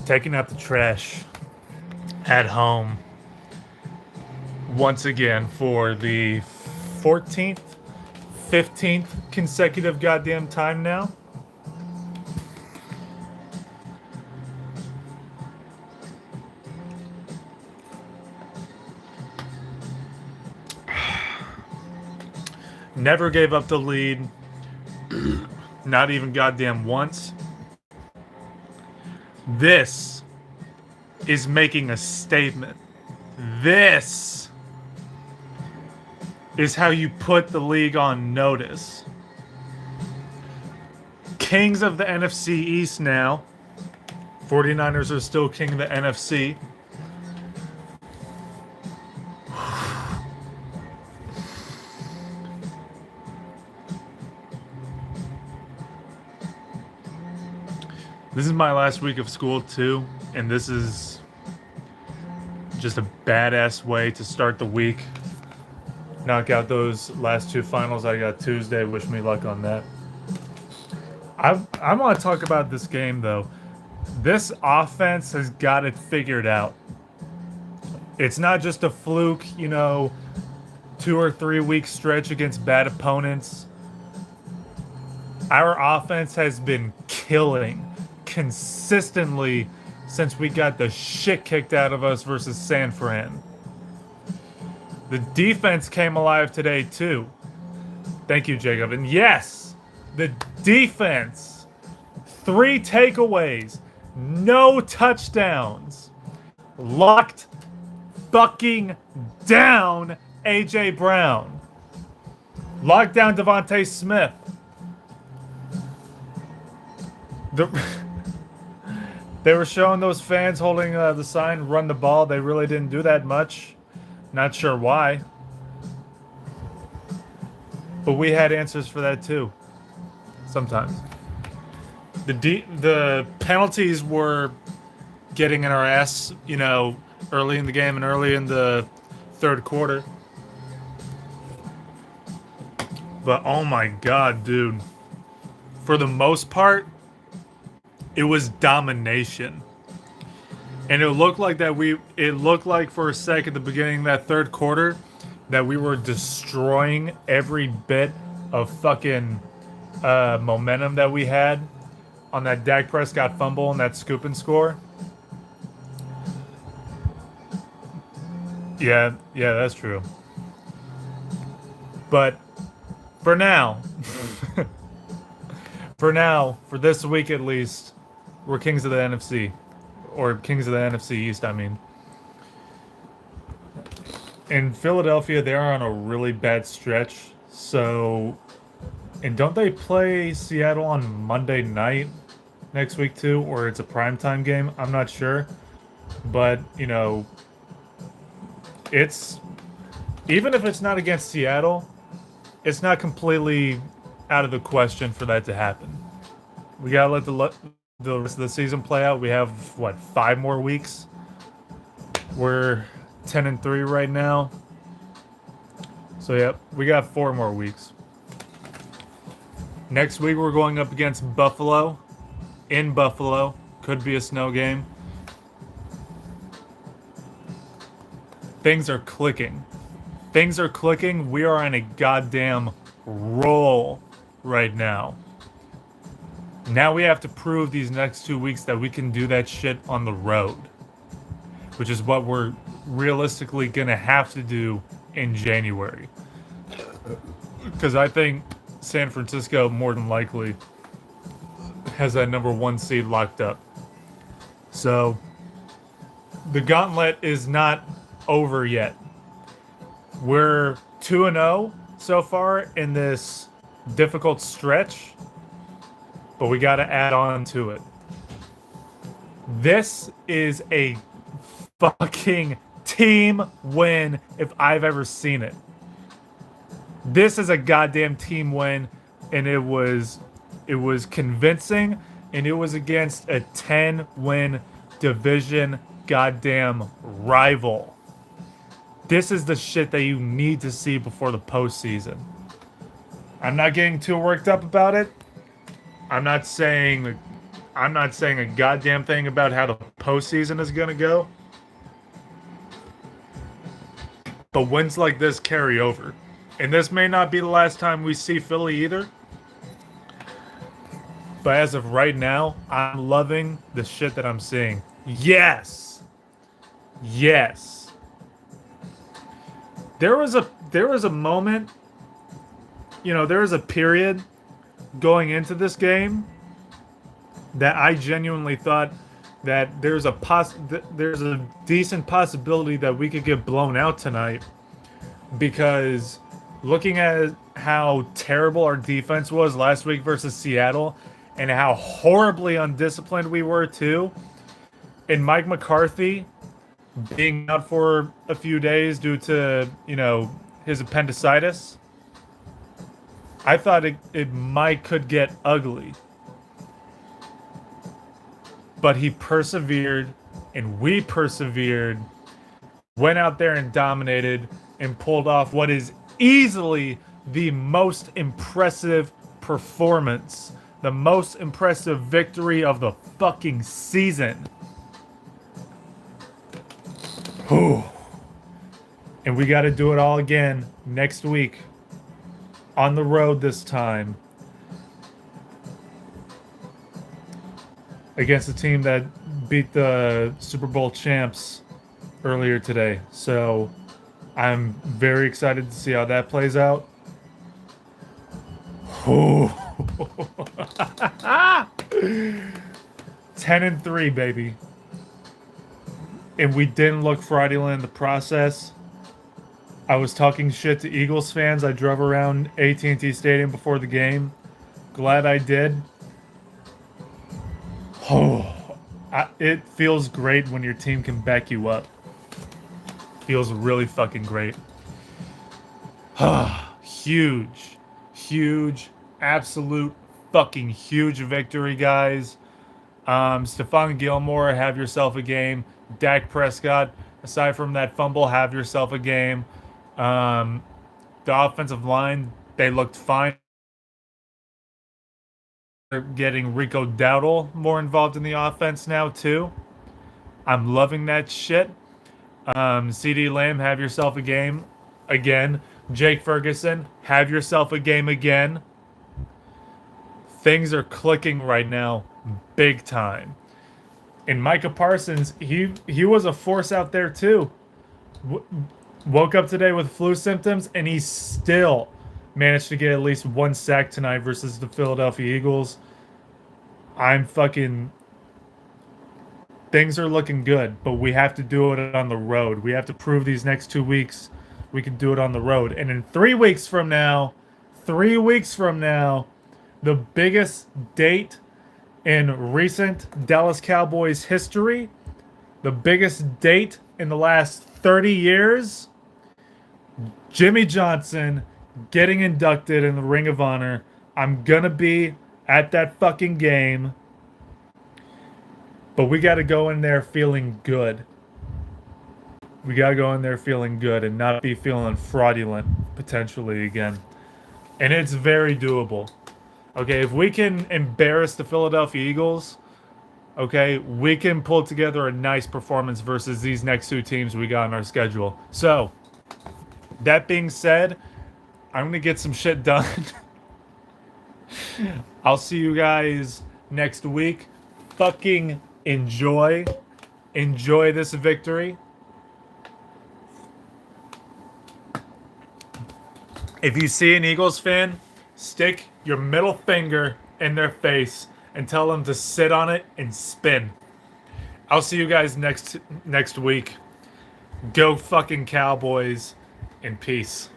taking out the trash at home once again for the 14th, 15th consecutive goddamn time now. Never gave up the lead. Not even goddamn once. This is making a statement. This is how you put the league on notice. Kings of the NFC East now. 49ers are still king of the NFC. This is my last week of school too, and this is just a badass way to start the week. Knock out those last two finals I got Tuesday. Wish me luck on that. I want to talk about this game though. This offense has got it figured out. It's not just a fluke, 2 or 3 week stretch against bad opponents. Our offense has been killing consistently since we got the shit kicked out of us versus San Fran. The defense came alive today too. Thank you, Jacob. And yes, the defense. 3 takeaways, no touchdowns. Locked fucking down AJ Brown. Locked down Devontae Smith. They were showing those fans holding the sign, run the ball. They really didn't do that much. Not sure why. But we had answers for that too. Sometimes. The penalties were getting in our ass, early in the game and early in the third quarter. But oh my god, dude. For the most part, it was domination. And it looked like for a sec at the beginning of that third quarter that we were destroying every bit of fucking momentum that we had on that Dak Prescott fumble and that scoop and score. Yeah, that's true. But for now, for this week at least, we're kings of the NFC. Or kings of the NFC East, I mean. In Philadelphia, they are on a really bad stretch. So, and don't they play Seattle on Monday night next week too? Or it's a primetime game? I'm not sure. But, it's... Even if it's not against Seattle, it's not completely out of the question for that to happen. We gotta let the rest of the season play out. We have 5 more weeks. We're 10-3 right now. So yeah, we got 4 more weeks. Next week we're going up against Buffalo. In Buffalo. Could be a snow game. Things are clicking. We are on a goddamn roll right now. Now we have to prove these next 2 weeks that we can do that shit on the road. Which is what we're realistically gonna have to do in January. Because I think San Francisco more than likely has that number 1 seed locked up. So the gauntlet is not over yet. We're 2-0 so far in this difficult stretch, but we got to add on to it. This is a fucking team win if I've ever seen it. This is a goddamn team win, and it was convincing, and it was against a 10-win division goddamn rival. This is the shit that you need to see before the postseason. I'm not getting too worked up about it. I'm not saying I'm not saying a goddamn thing about how the postseason is going to go. But wins like this carry over. And this may not be the last time we see Philly either. But as of right now, I'm loving the shit that I'm seeing. Yes. Yes. There was a moment, there was a period going into this game that I genuinely thought that there's a decent possibility that we could get blown out tonight, because looking at how terrible our defense was last week versus Seattle and how horribly undisciplined we were too, and Mike McCarthy being out for a few days due to, his appendicitis, I thought it could get ugly. But he persevered, and we persevered, went out there and dominated, and pulled off what is easily the most impressive performance, the most impressive victory of the fucking season. Whew. And we got to do it all again next week, on the road this time, against a team that beat the Super Bowl champs earlier today. So I'm very excited to see how that plays out. 10-3, baby. And we didn't look fraudulent in the process. I was talking shit to Eagles fans. I drove around AT&T Stadium before the game. Glad I did. It feels great when your team can back you up. Feels really fucking great. Huge, absolute fucking huge victory, guys. Stephon Gilmore, have yourself a game. Dak Prescott, aside from that fumble, have yourself a game. The offensive line, they looked fine. They're getting Rico Dowdle more involved in the offense now too. I'm loving that shit. CD Lamb, have yourself a game again. Jake Ferguson, have yourself a game again. Things are clicking right now, big time. And Micah Parsons, he was a force out there too. Woke up today with flu symptoms, and he still managed to get at least one sack tonight versus the Philadelphia Eagles. Things are looking good, but we have to do it on the road. We have to prove these next 2 weeks we can do it on the road. And in 3 weeks from now, the biggest date in recent Dallas Cowboys history, the biggest date in the last 30 years, Jimmy Johnson getting inducted in the Ring of Honor. I'm gonna be at that fucking game. But we gotta go in there feeling good. We gotta go in there feeling good and not be feeling fraudulent, potentially, again. And it's very doable. Okay, if we can embarrass the Philadelphia Eagles, okay, we can pull together a nice performance versus these next 2 teams we got on our schedule. So, that being said, I'm going to get some shit done. I'll see you guys next week. Fucking enjoy this victory. If you see an Eagles fan, stick your middle finger in their face and tell them to sit on it and spin. I'll see you guys next week. Go fucking Cowboys, and peace.